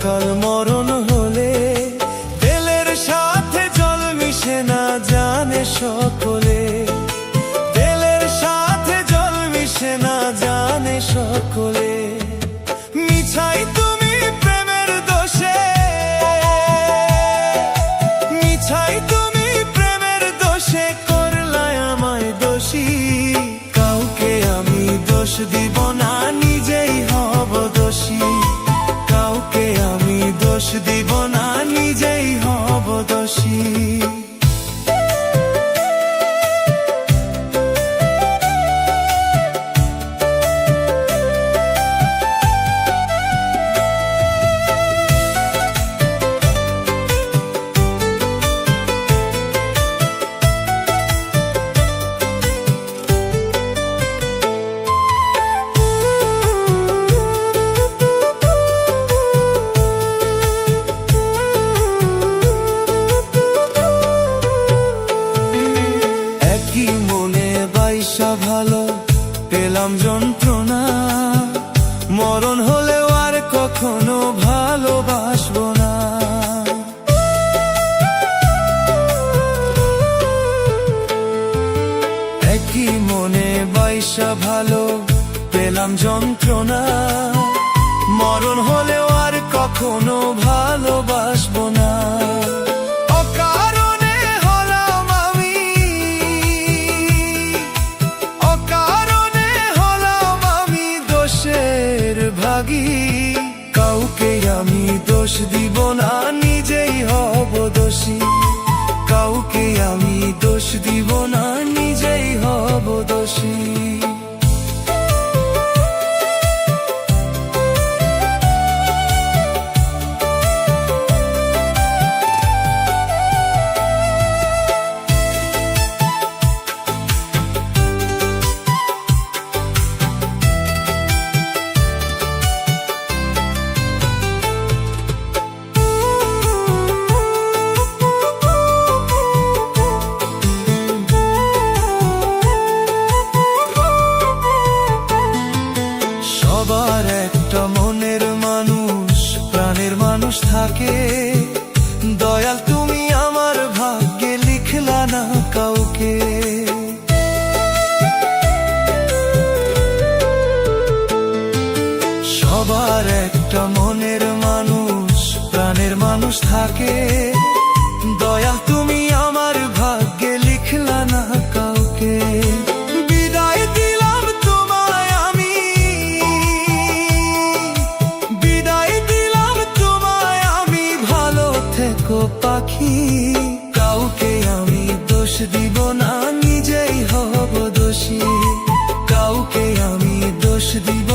কাল মরণ হলে তেলের সাথে জল মিশে না জানে সকলে, তেলের সাথে জল মিশে না জানে সকলে। মিছাই তুমি প্রেমের দোষে, মিছাই তুমি প্রেমের দোষে করলাই আমায় দোষী। কাউকে আমি দোষ দিব না, নিজেই হব দোষী। কাউকে আমি দোষ দিব না, নিজেই হব দোষী। ভালো পেলাম যন্ত্রণা, মরণ হলেও আর কখনো ভালোবাসবো না। একই মনে বাইসা ভালো পেলাম যন্ত্রণা, মরণ হলেও আর কখনো ভালোবাসবো না। কাউকে আমি দোষ দিব না, নিজেই হব দোষী। কাউকে আমি দোষ দিব না, নিজেই হব দোষী। সবার একটা মনের মানুষ, প্রাণের মানুষ থাকে। দয়াল তুমি আমার ভাগ্যে লিখলা না কাউকে। সবার একটা মনের মানুষ, প্রাণের মানুষ থাকে। দয়াল তুমি আমার ভাগ্যে লিখলা না কাউকে। পাখি কাউকে আমি দোষ দিব না, নিজেই হব দোষী। কাউকে আমি দোষ দিব